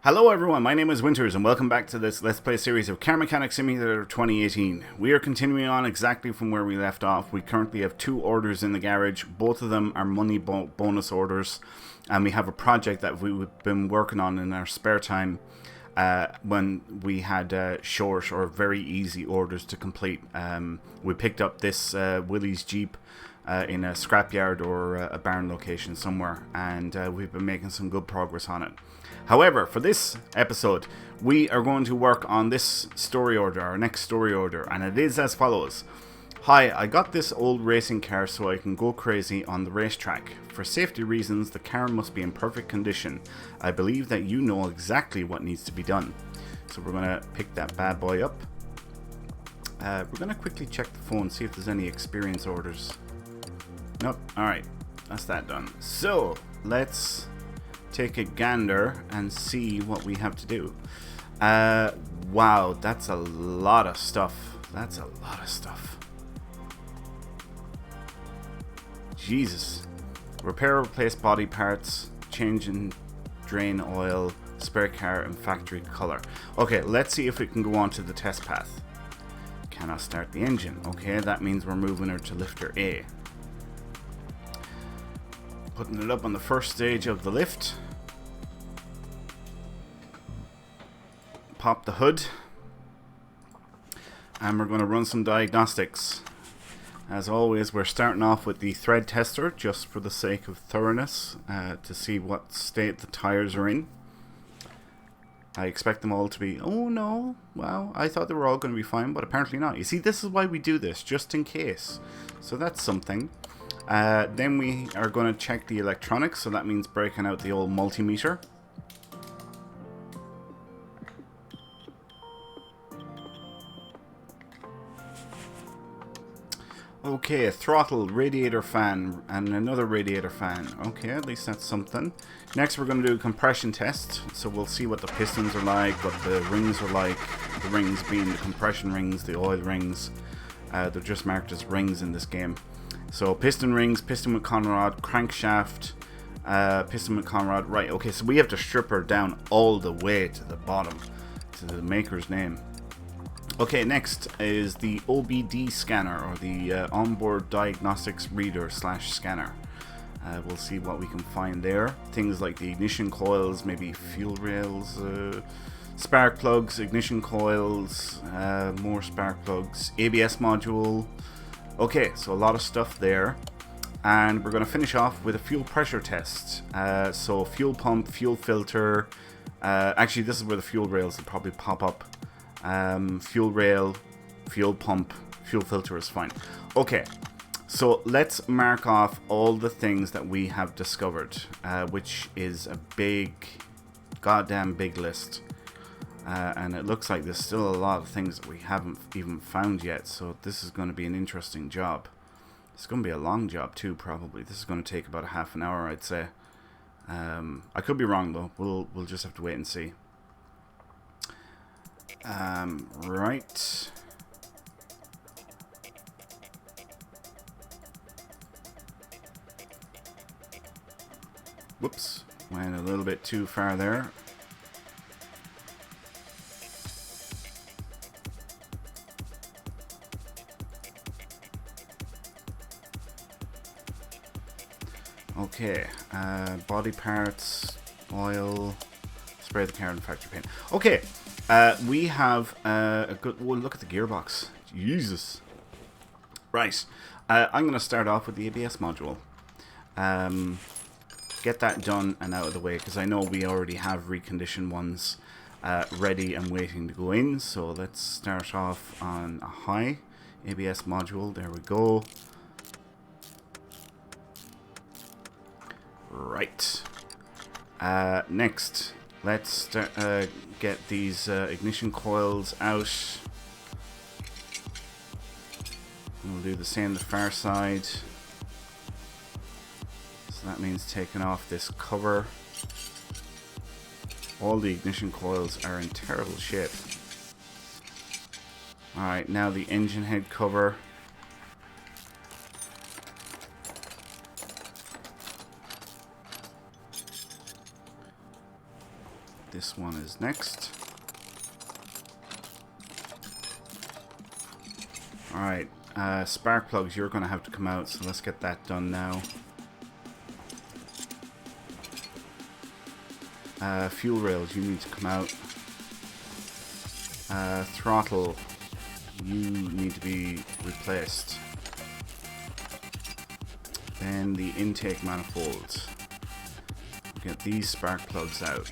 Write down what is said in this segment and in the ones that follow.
Hello everyone, my name is Winters and welcome back to this Let's Play series of Car Mechanic Simulator 2018. We are continuing on exactly from where we left off. We currently have 2 orders in the garage. Both of them are money bonus orders, and we have a project that we've been working on in our spare time when we had short or very easy orders to complete. We picked up this Willys Jeep in a scrapyard or a barn location somewhere, and we've been making some good progress on it. However, for this episode, we are going to work on this story order, our next story order, and it is as follows. Hi, I got this old racing car so I can go crazy on the racetrack. For safety reasons, the car must be in perfect condition. I believe that you know exactly what needs to be done. So we're going to pick that bad boy up. We're going to quickly check the phone, see if there's any experience orders. Nope. Alright, that's that done. So, let's take a gander and see what we have to do. Wow, that's a lot of stuff. That's a lot of stuff. Jesus. Repair or replace body parts, change and drain oil, spare car and factory color. Okay, let's see if we can go on to the test path. Cannot start the engine. Okay, that means we're moving her to lifter A. Putting it up on the first stage of the lift. Pop the hood. And we're going to run some diagnostics. As always, we're starting off with the thread tester, just for the sake of thoroughness, to see what state the tires are in. I expect them all to be, oh no, wow, I thought they were all going to be fine, but apparently not. You see, this is why we do this, just in case. So that's something. Then we are going to check the electronics, so that means breaking out the old multimeter. Okay, a throttle, radiator fan, and another radiator fan. Okay, at least that's something. Next we're going to do a compression test, so we'll see what the pistons are like, what the rings are like. The rings being the compression rings, the oil rings. They're just marked as rings in this game. So piston rings, piston with conrod, crankshaft, piston with conrod. Right, okay, so we have to strip her down all the way to the bottom, to the maker's name. Okay, next is the OBD scanner, or the onboard diagnostics reader / scanner. We'll see what we can find there. Things like the ignition coils, maybe fuel rails, spark plugs, ignition coils, more spark plugs, ABS module. Okay, so a lot of stuff there. And we're going to finish off with a fuel pressure test. So fuel pump, fuel filter. Actually, this is where the fuel rails will probably pop up. Fuel rail, fuel pump, fuel filter is fine. Okay, so let's mark off all the things that we have discovered, which is a big, goddamn big list. And it looks like there's still a lot of things that we haven't even found yet, so this is going to be an interesting job. It's going to be a long job too, probably. This is going to take about a half an hour, I'd say. I could be wrong though. We'll just have to wait and see. Right. Whoops. Went a little bit too far there. Okay. Body parts, oil, spray the car and factory paint. Okay. We have a good... Well, look at the gearbox. Jesus. Right. I'm going to start off with the ABS module. Get that done and out of the way, because I know we already have reconditioned ones ready and waiting to go in. So let's start off on a high ABS module. There we go. Right. Next... Let's start, get these ignition coils out. We'll do the same the far side. So that means taking off this cover. All the ignition coils are in terrible shape. Alright, now the engine head cover. this one is next. Alright, spark plugs, you're going to have to come out, so let's get that done now. Fuel rails, you need to come out. Throttle, you need to be replaced. Then the intake manifold. Get these spark plugs out.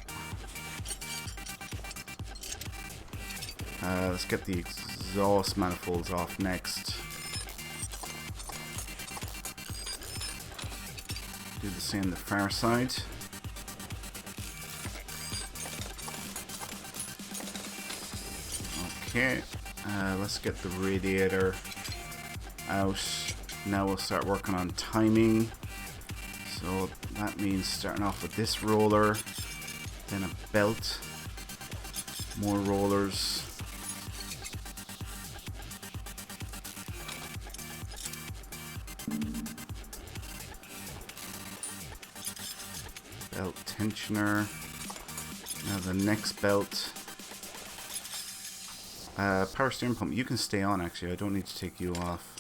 Let's get the exhaust manifolds off next. Do the same the far side. Okay, let's get the radiator out. Now we'll start working on timing. So that means starting off with this roller, then a belt, more rollers. Belt tensioner. Now the next belt. Power steering pump, you can stay on actually, I don't need to take you off.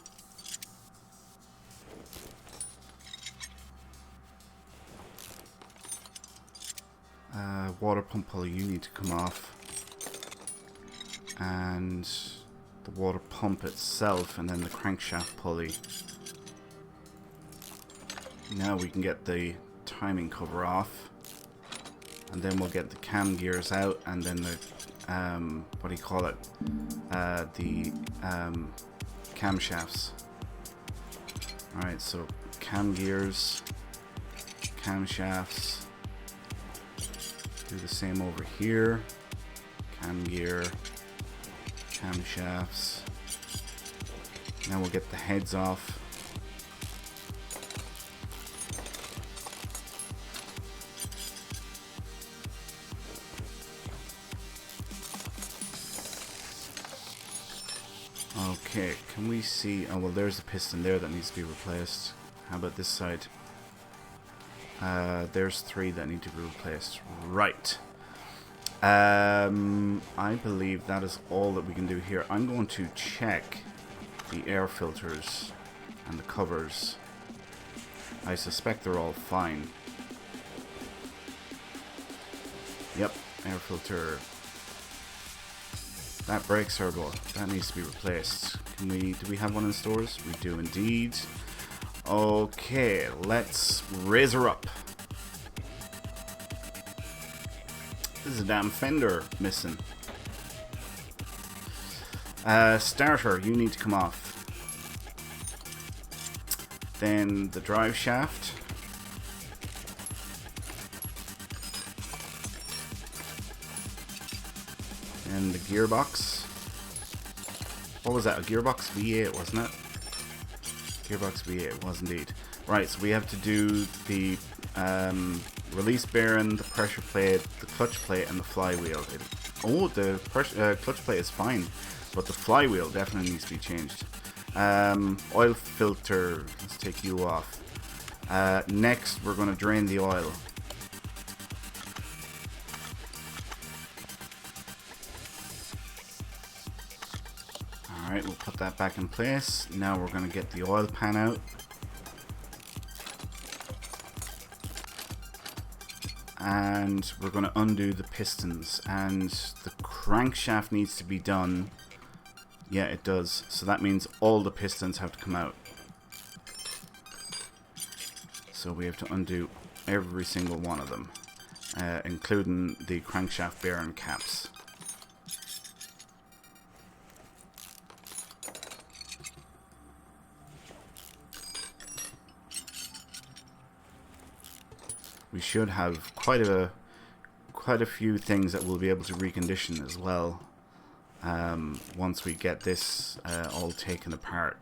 Water pump pulley, you need to come off. And the water pump itself, and then the crankshaft pulley. Now we can get the timing cover off. And then we'll get the cam gears out, and then the what do you call it? The camshafts. Alright, so cam gears, camshafts. Do the same over here. Cam gear, camshafts. Now we'll get the heads off. Okay, can we see... Oh, well, there's the piston there that needs to be replaced. How about this side? There's 3 that need to be replaced. Right. I believe that is all that we can do here. I'm going to check the air filters and the covers. I suspect they're all fine. Yep, air filter. That brake servo, that needs to be replaced. Do we have one in stores? We do indeed. Okay, let's raise her up. There's a damn fender missing. Starter, you need to come off. Then the drive shaft. And the gearbox. What was that? A gearbox V8, wasn't it? Gearbox V8 was indeed. Right, so we have to do the release bearing, the pressure plate, the clutch plate, and the flywheel. The clutch plate is fine, but the flywheel definitely needs to be changed. Oil filter, let's take you off. Next, we're going to drain the oil. Alright, we'll put that back in place. Now we're going to get the oil pan out. And we're going to undo the pistons. And the crankshaft needs to be done. Yeah, it does. So that means all the pistons have to come out. So we have to undo every single one of them. Including the crankshaft bearing caps. We should have quite a few things that we'll be able to recondition as well. Once we get this all taken apart,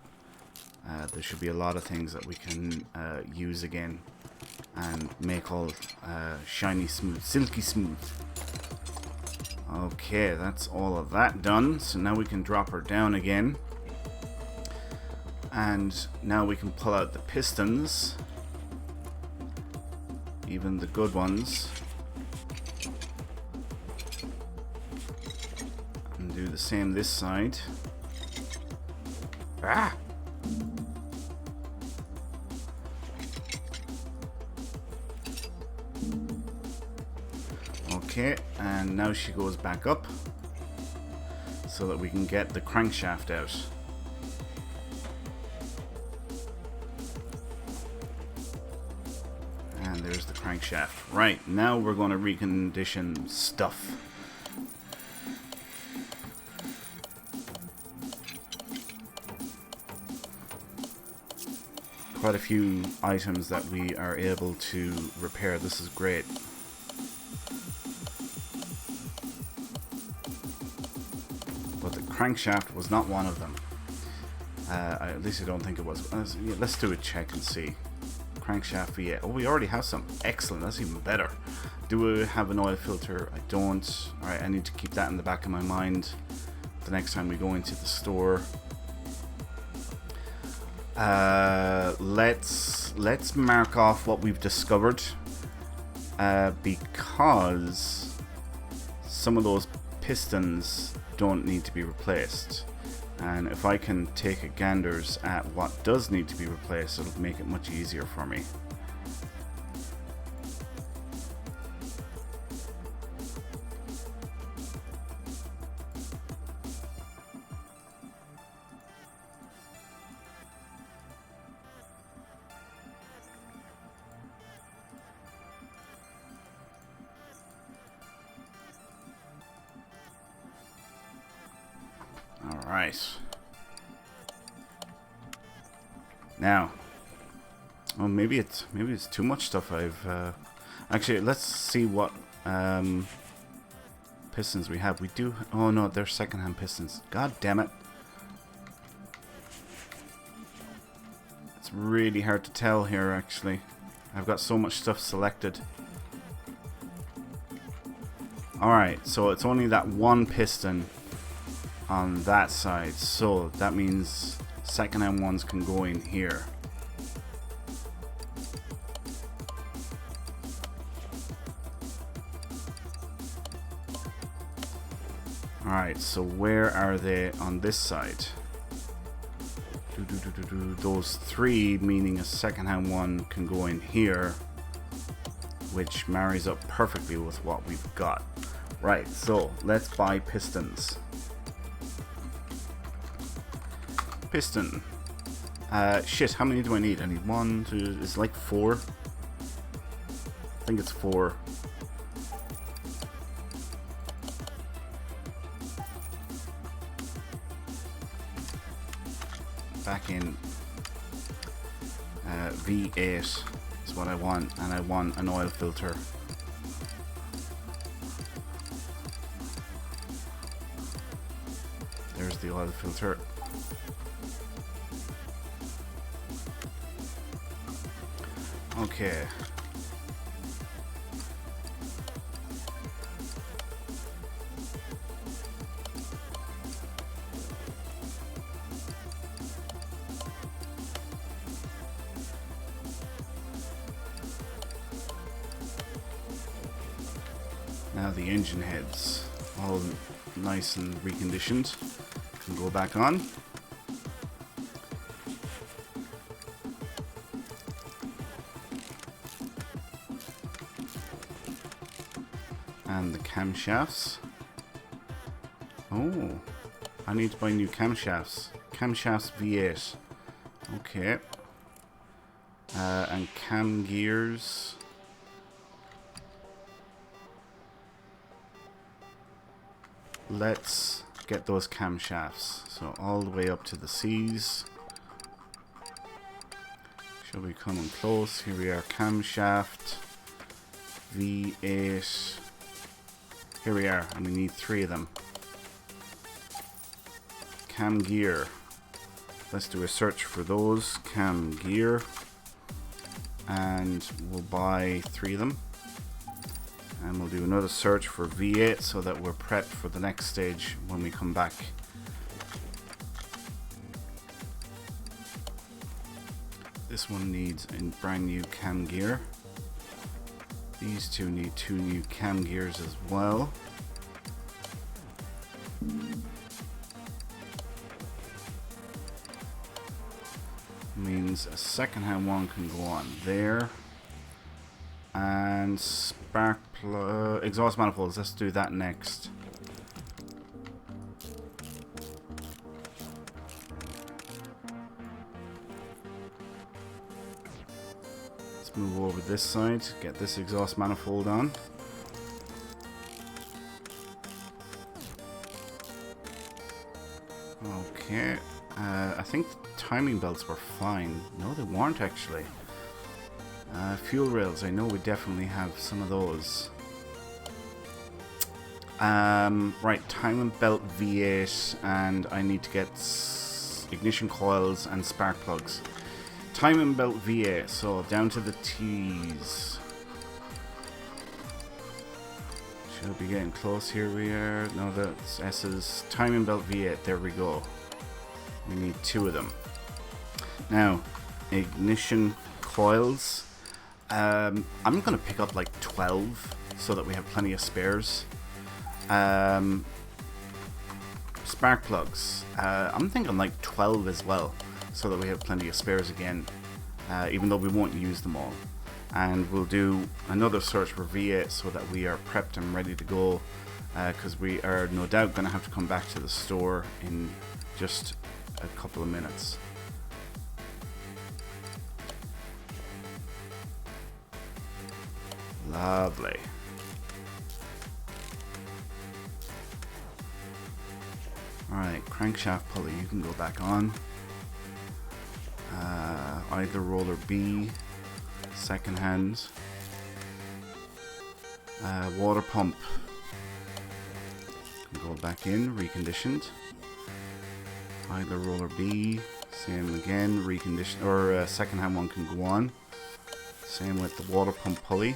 there should be a lot of things that we can use again and make all shiny smooth, silky smooth. Okay, that's all of that done. So now we can drop her down again, and now we can pull out the pistons. Even the good ones. And do the same this side. Ah! Okay, and now she goes back up so that we can get the crankshaft out. And there's the crankshaft. Right, now we're going to recondition stuff. Quite a few items that we are able to repair. This is great. But the crankshaft was not one of them. At least I don't think it was. Yeah, let's do a check and see. Crankshaft, yeah. Oh, we already have some. Excellent, that's even better. Do I have an oil filter? I don't. Alright, I need to keep that in the back of my mind the next time we go into the store. Let's mark off what we've discovered, because some of those pistons don't need to be replaced, and if I can take a ganders at what does need to be replaced, it'll make it much easier for me. Alright. Now. Oh, maybe it's too much stuff I've actually, let's see what pistons we have. We do. Oh no, they're secondhand pistons. God damn it. It's really hard to tell here actually. I've got so much stuff selected. Alright, so it's only that one piston on that side, so that means second-hand ones can go in here. Alright, so where are they on this side? Those three, meaning a second-hand one can go in here, which marries up perfectly with what we've got. Right, so let's buy pistons. Piston. Shit, how many do I need? I need 1, 2, it's like 4. I think it's 4. Back in V8 is what I want, and I want an oil filter. There's the oil filter. Okay. Now the engine heads, all nice and reconditioned, can go back on. And the camshafts. Oh, I need to buy new camshafts. Camshafts V8. Okay. And cam gears. Let's get those camshafts. So all the way up to the C's. Shall we come in close? Here we are, camshaft V8. Here we are, and we need 3 of them. Cam gear. Let's do a search for those. Cam gear. And we'll buy 3 of them. And we'll do another search for V8 so that we're prepped for the next stage when we come back. This one needs a brand new cam gear. These two need 2 new cam gears as well. means a second-hand one can go on there. And spark plug, exhaust manifolds, let's do that next. Let's move over this side, get this exhaust manifold on. Okay, I think the timing belts were fine. No, they weren't actually. Fuel rails, I know we definitely have some of those. Right, timing belt V8, and I need to get ignition coils and spark plugs. Timing belt V8, so down to the T's. Should be getting close. Here we are. No, that's S's. Timing belt V8, there we go. We need 2 of them. Now, ignition coils. I'm going to pick up like 12 so that we have plenty of spares. Spark plugs. I'm thinking like 12 as well so that we have plenty of spares again, even though we won't use them all. And we'll do another search for V8 so that we are prepped and ready to go, because we are no doubt going to have to come back to the store in just a couple of minutes. Lovely. Alright, crankshaft pulley, you can go back on. Either roller B, second hand. Water pump. Can go back in, reconditioned. Either roller B, same again, reconditioned, or second hand one can go on. Same with the water pump pulley.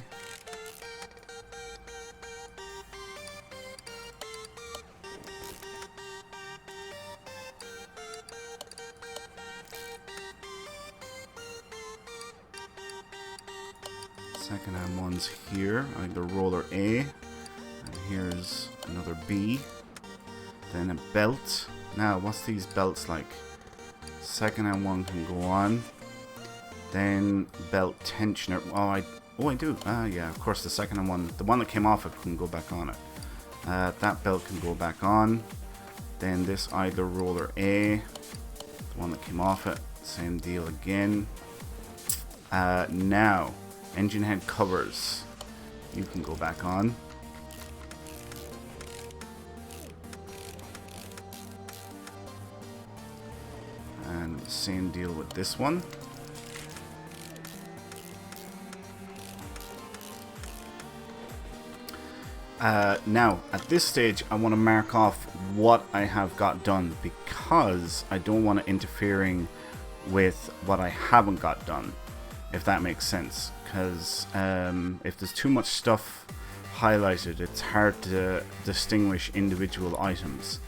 Second hand one's here, either roller A, and here's another B. Then a belt. Now, what's these belts like? Second hand one can go on. Then belt tensioner. Oh, I do. Yeah, of course the second hand one, the one that came off it, can go back on it. That belt can go back on. Then this either roller A, the one that came off it, same deal again. Now, engine head covers, you can go back on. And same deal with this one. Now, at this stage, I want to mark off what I have got done, because I don't want it interfering with what I haven't got done, if that makes sense. Because if there's too much stuff highlighted, it's hard to distinguish individual items.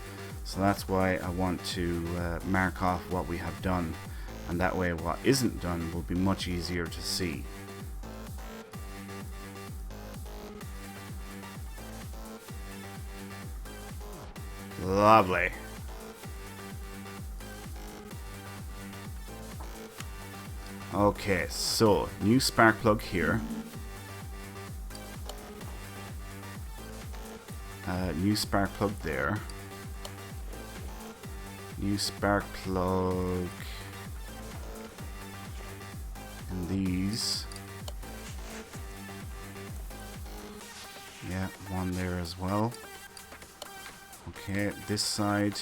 So that's why I want to mark off what we have done, and that way what isn't done will be much easier to see. Lovely. Okay, so new spark plug here. New spark plug there. New spark plug in these. Yeah, one there as well. Okay, this side.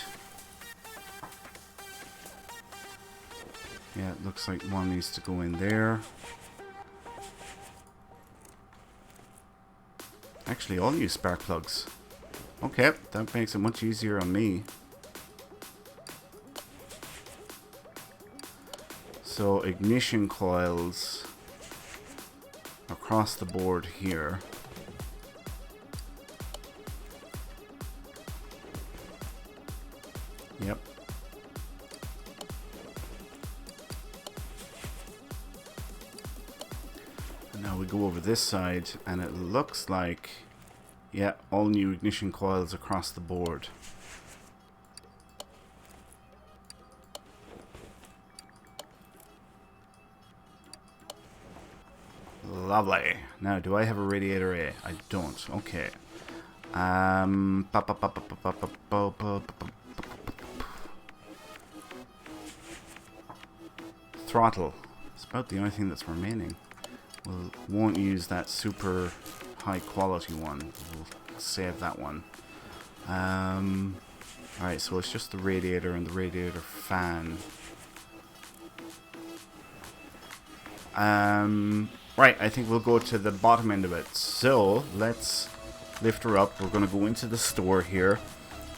Yeah, it looks like one needs to go in there. Actually, all new spark plugs. Okay, that makes it much easier on me. So, ignition coils across the board here. Yep. And now we go over this side, and it looks like, yeah, all new ignition coils across the board. Lovely. Now, do I have a radiator A? I don't. Okay. Throttle. It's about the only thing that's remaining. We won't use that super high quality one. We'll save that one. Alright, so it's just the radiator and the radiator fan. Right, I think we'll go to the bottom end of it. So, let's lift her up. We're going to go into the store here.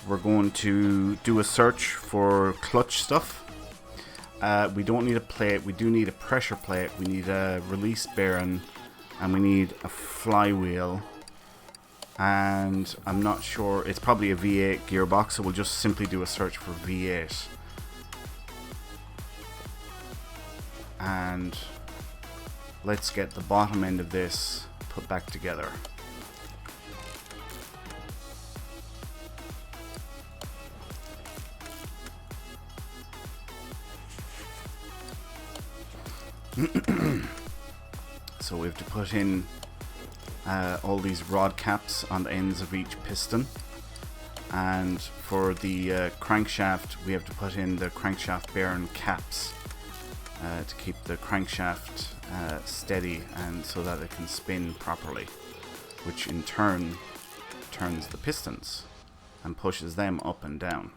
We're going to do a search for clutch stuff. We don't need a plate. We do need a pressure plate. We need a release bearing. And we need a flywheel. And I'm not sure. It's probably a V8 gearbox. So we'll just simply do a search for V8. And let's get the bottom end of this put back together. So we have to put in all these rod caps on the ends of each piston, and for the crankshaft we have to put in the crankshaft bearing caps to keep the crankshaft steady and so that it can spin properly, which in turn turns the pistons and pushes them up and down.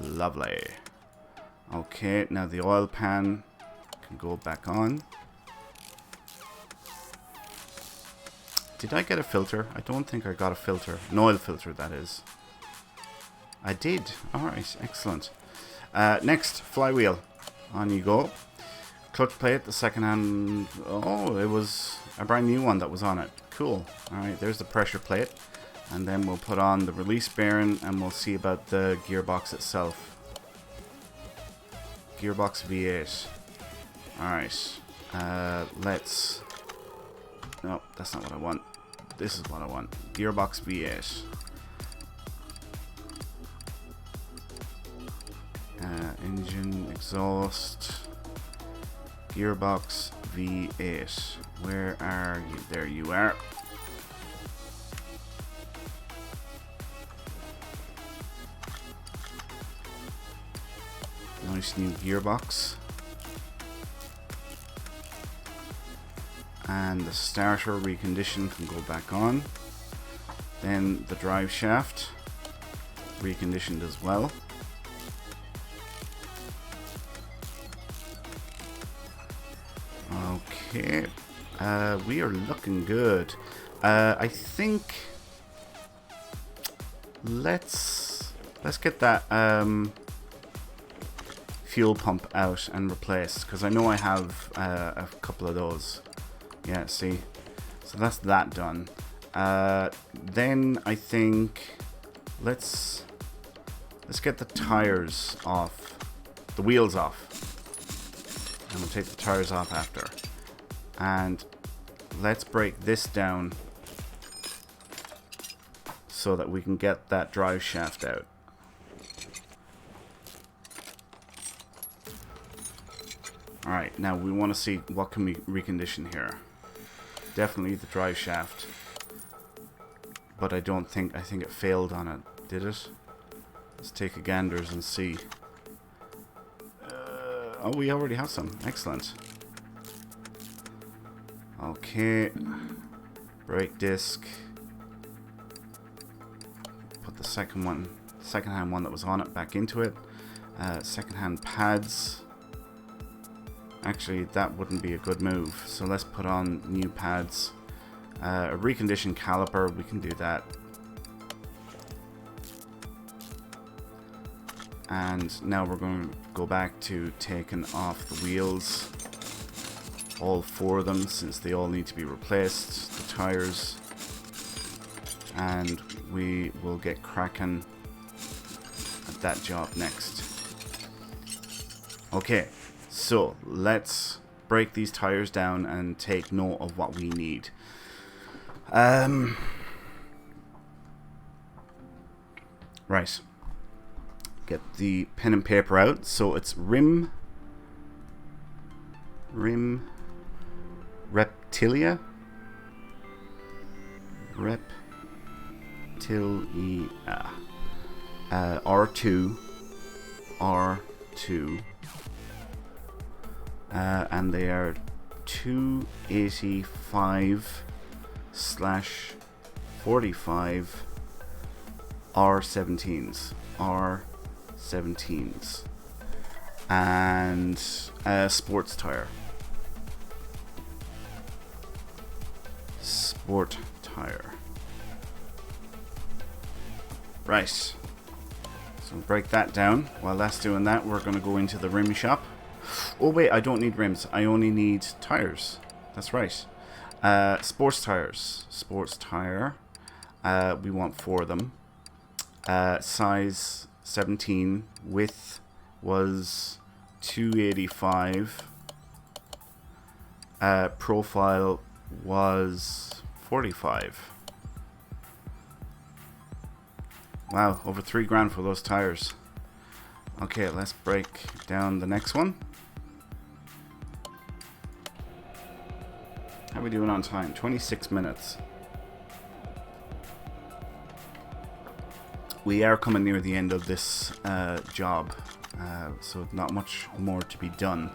Lovely. Okay, now the oil pan can go back on. Did I get a filter? I don't think I got a filter. An oil filter, that is. I did. Alright, excellent. Next, flywheel. On you go. Clutch plate, the second hand. Oh, it was a brand new one that was on it. Cool. Alright, there's the pressure plate. And then we'll put on the release bearing and we'll see about the gearbox itself. Gearbox V8. Alright. Let's... No, that's not what I want. This is what I want. Gearbox V8. Engine, exhaust, gearbox V8. Where are you? There you are. Nice new gearbox. And the starter recondition can go back on. Then the drive shaft reconditioned as well. Okay, we are looking good. I think let's get that fuel pump out and replaced, because I know I have a couple of those. Yeah, see, so that's that done. Then I think let's get the tires off, the wheels off. And we'll take the tires off after. And let's break this down so that we can get that drive shaft out. Alright, now we want to see what can we recondition here. Definitely the drive shaft. But I think it failed on it. Did it? Let's take a ganders and see. Oh, we already have some. Excellent. Okay. Brake disc. Put the second-hand one that was on it back into it. Second-hand pads. Actually, that wouldn't be a good move. So let's put on new pads. A reconditioned caliper, we can do that. And now we're going to go back to taking off the wheels. All four of them, since they all need to be replaced. The tires. And we will get cracking at that job next. Okay, so let's break these tires down and take note of what we need. Right. get the pen and paper out. So it's rim reptilia R2 and they are 285/45 R17s and a sports tire. Right, so break that down. While that's doing that, we're going to go into the rim shop. Oh wait, I don't need rims, I only need tires. That's right. Sports tires. Sports tire. We want 4 of them. Size 17. Width was 285. Profile was 45. Wow, over $3,000 for those tires. Okay, let's break down the next one. How are we doing on time? 26 minutes. We are coming near the end of this job, so not much more to be done.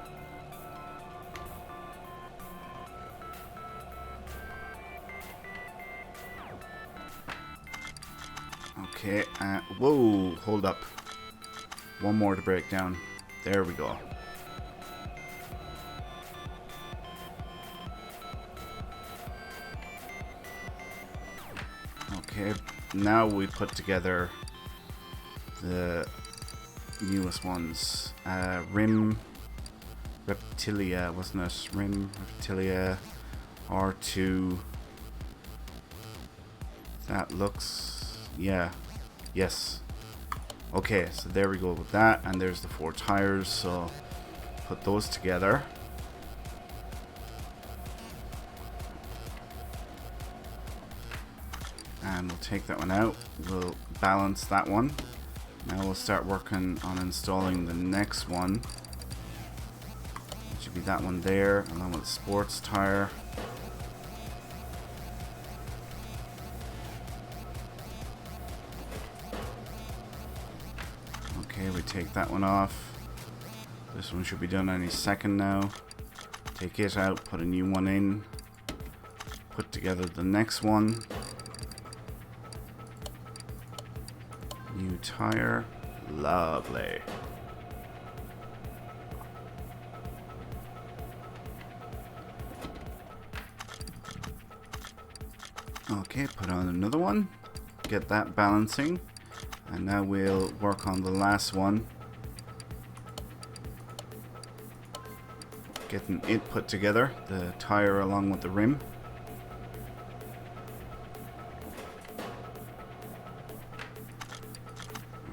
Okay, whoa, hold up. One more to break down. There we go. Okay, now we put together the newest ones. Rim Reptilia, wasn't it? Rim Reptilia R2. That looks, yeah, yes. Okay, so there we go with that, and there's the 4 tires, so put those together. And we'll take that one out, we'll balance that one. Now we'll start working on installing the next one. It should be that one there, along with the sports tire. Okay, we take that one off. This one should be done any second now. Take it out, put a new one in. Put together the next one. New tire. Lovely. Okay, put on another one. Get that balancing. And now we'll work on the last one. Getting it put together, the tire along with the rim.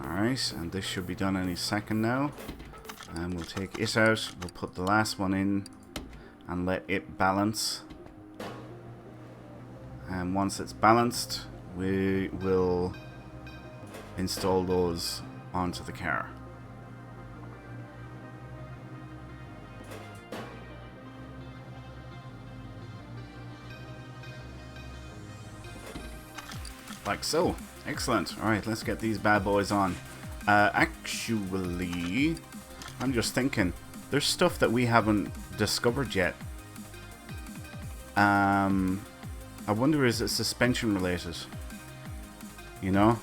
Alright, and this should be done any second now. And we'll take it out, we'll put the last one in and let it balance. And once it's balanced, we will install those onto the car. Like so. Excellent. Alright, let's get these bad boys on. Actually, I'm just thinking, there's stuff that we haven't discovered yet. I wonder, is it suspension related? You know?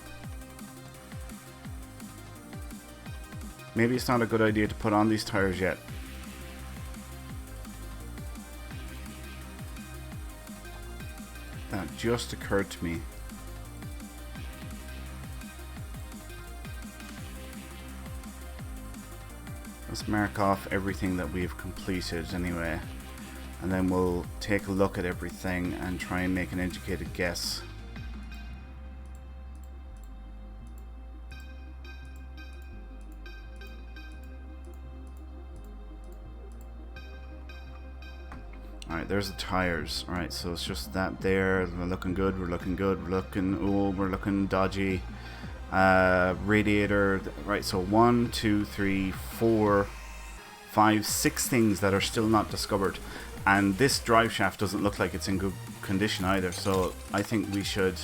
Maybe it's not a good idea to put on these tires yet. That just occurred to me. Let's mark off everything that we've completed anyway. And then we'll take a look at everything and try and make an educated guess. Alright, there's the tires. Alright, so it's just that there. We're looking good, we're looking good, we're looking, oh, we're looking dodgy. Radiator, right, so 1, 2, 3, 4, 5, 6 things that are still not discovered. And this drive shaft doesn't look like it's in good condition either, so I think we should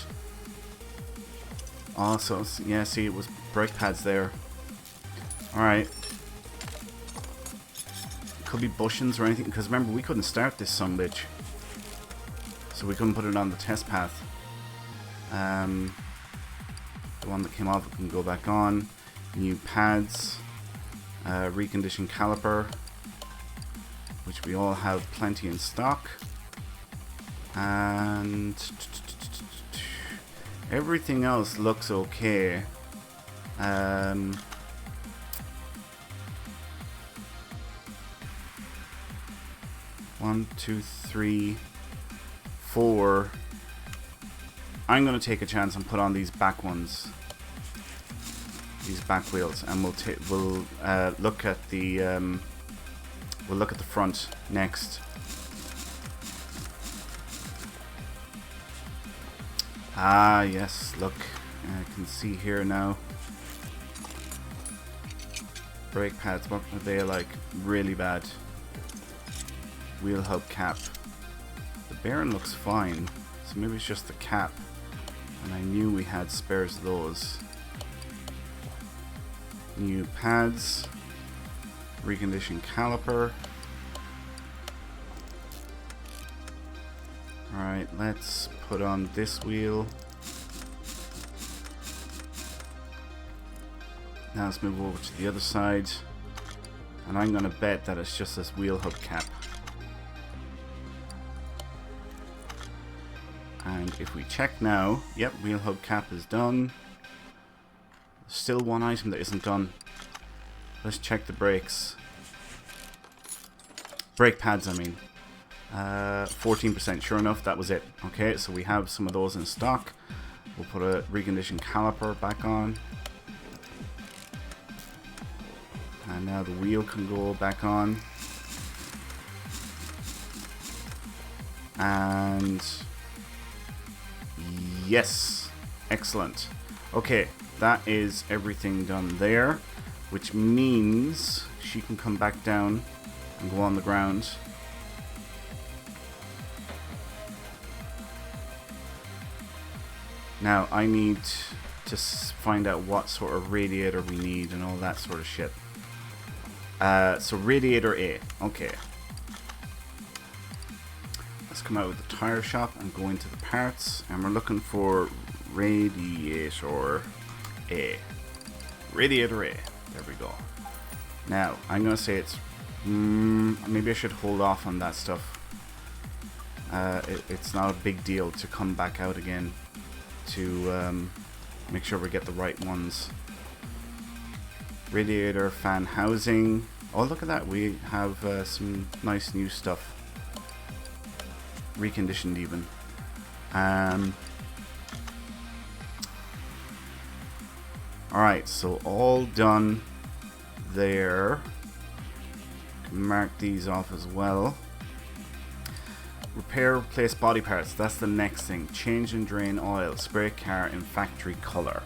also, yeah, see, it was brake pads there. Alright. Could be bushings or anything, because remember, we couldn't start this sumbitch, so we couldn't put it on the test path. The one that came off, it can go back on. New pads, reconditioned caliper, which we all have plenty in stock, and everything else looks okay. 1, 2, 3, 4. I'm gonna take a chance and put on these back ones, these back wheels, and we'll look at the front next. Ah, yes, look, I can see here now. Brake pads, what are they like? Really bad. Wheel hub cap. The bearing looks fine, so maybe it's just the cap. And I knew we had spares of those. New pads. Reconditioned caliper. Alright, let's put on this wheel. Now let's move over to the other side. And I'm gonna bet that it's just this wheel hub cap. And if we check now, yep, wheel hub cap is done. Still one item that isn't done. Let's check the brakes. Brake pads, I mean. 14%, sure enough, that was it. Okay, so we have some of those in stock. We'll put a reconditioned caliper back on. And now the wheel can go back on. And yes, excellent. Okay, that is everything done there, which means she can come back down and go on the ground. Now I need to find out what sort of radiator we need and all that sort of shit. So radiator A, okay. Let's come out with the tire shop and go into the parts, and we're looking for radiator A. Radiator A, there we go. Now, I'm going to say it's, maybe I should hold off on that stuff. It's not a big deal to come back out again to make sure we get the right ones. Radiator fan housing. Oh, look at that, we have some nice new stuff. Reconditioned even. Alright, so all done there. Mark these off as well. Repair, replace body parts. That's the next thing. Change and drain oil. Spray car in factory color.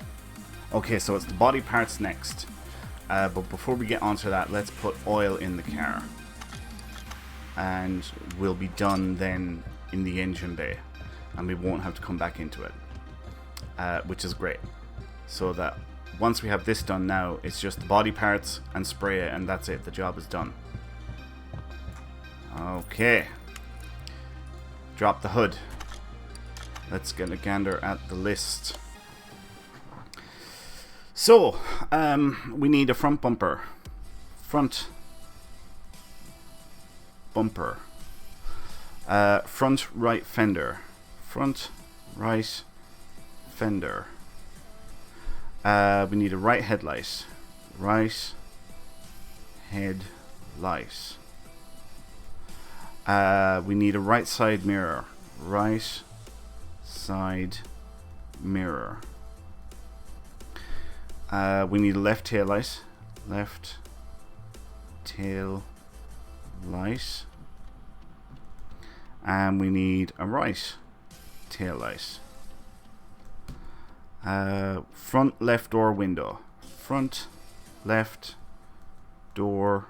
Okay, so it's the body parts next. But before we get onto that, let's put oil in the car. And we'll be done then in the engine bay. And we won't have to come back into it. Which is great. So that once we have this done now, it's just the body parts and spray it, and that's it. The job is done. Okay. Drop the hood. Let's get a gander at the list. So, we need a front bumper. Front bumper. Front right fender. Front right fender. We need a right headlight. Right headlight. We need a right side mirror. Right side mirror. We need a left tail light. Left tail light. And we need a right tail light. Front left door window. Front left door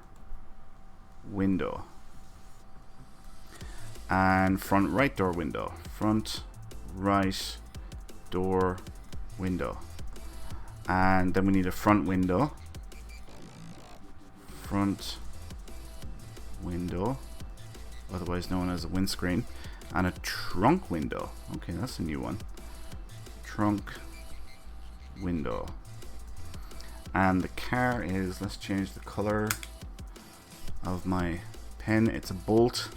window. And front right door window. Front right door window. And then we need a front window. Front window, otherwise known as a windscreen, and a trunk window. Okay, that's a new one. Trunk window. And the car is, let's change the color of my pen. It's a Bolt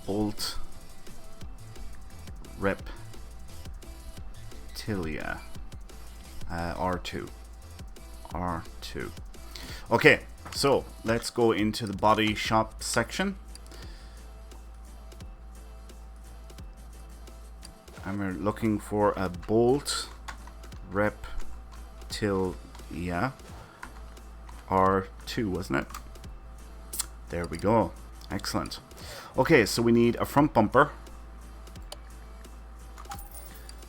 Reptilia R2. Okay, so let's go into the body shop section. And we're looking for a Bolt Reptilia R2, wasn't it? There we go. Excellent. Okay, so we need a front bumper.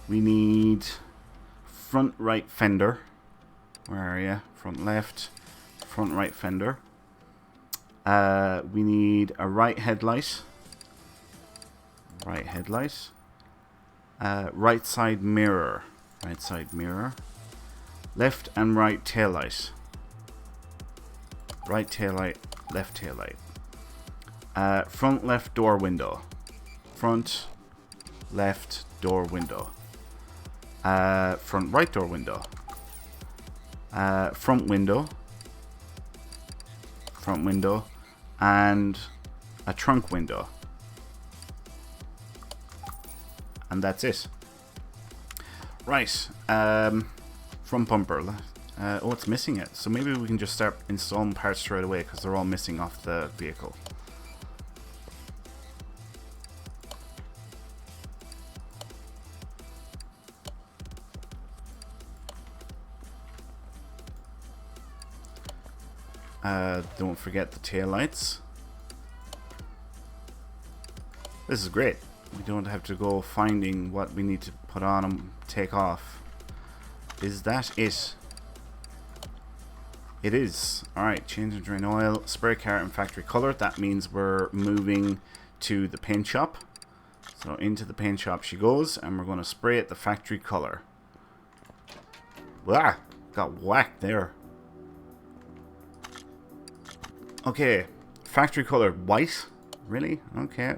We need front right fender. Where are you? Front left, front right fender. We need a right headlight. Right headlight. Right side mirror. Right side mirror. Left and right taillight. Right taillight, left taillight. Front left door window. Front left door window. Front right door window. Front window, and a trunk window, and that's it. Right, front bumper. Oh, it's missing it. So maybe we can just start installing parts straight away because they're all missing off the vehicle. Don't forget the taillights. This is great. We don't have to go finding what we need to put on and take off. Is that it? It is. Alright, change and drain oil, spray car and factory color. That means we're moving to the paint shop. So into the paint shop she goes, and we're going to spray it the factory color. Wow, got whacked there. Okay, factory color white. Really? Okay.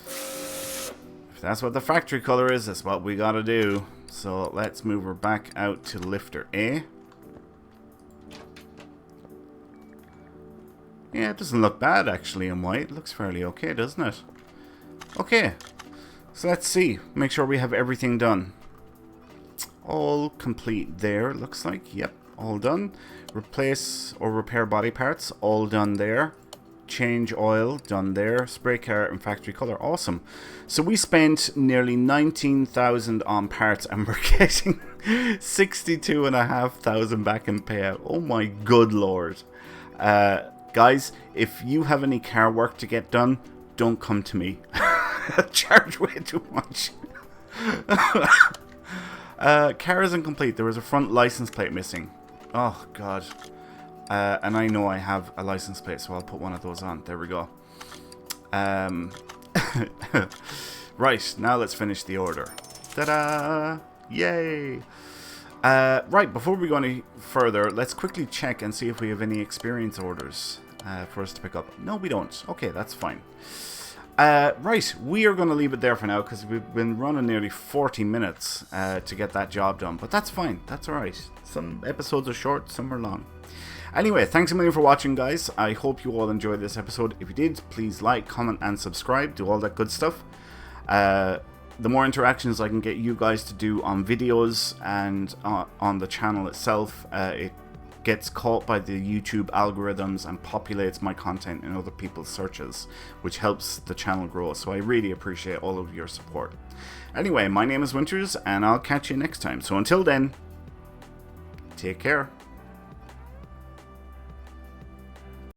If that's what the factory color is, that's what we gotta do. So let's move her back out to lifter A. Yeah, it doesn't look bad actually in white. It looks fairly okay, doesn't it? Okay, so let's see. Make sure we have everything done. All complete there, it looks like. Yep, all done. Replace or repair body parts, all done there. Change oil, done there. Spray car and factory color, awesome. So we spent nearly 19,000 on parts and we're getting 62,500 back in payout. Oh my good lord. Guys, if you have any car work to get done, don't come to me. Charge way too much. Car isn't complete. There was a front license plate missing. Oh god. And I know I have a license plate, so I'll put one of those on. There we go. Right, now let's finish the order. Ta-da! Yay! Right, before we go any further, let's quickly check and see if we have any experience orders for us to pick up. No, we don't. Okay, that's fine. Right, we are going to leave it there for now because we've been running nearly 40 minutes to get that job done. But that's fine. That's alright. Some episodes are short, some are long. Anyway, thanks a million for watching, guys. I hope you all enjoyed this episode. If you did, please like, comment, and subscribe. Do all that good stuff. The more interactions I can get you guys to do on videos and on the channel itself, it gets caught by the YouTube algorithms and populates my content in other people's searches, which helps the channel grow. So I really appreciate all of your support. Anyway, my name is Winters, and I'll catch you next time. So until then, take care.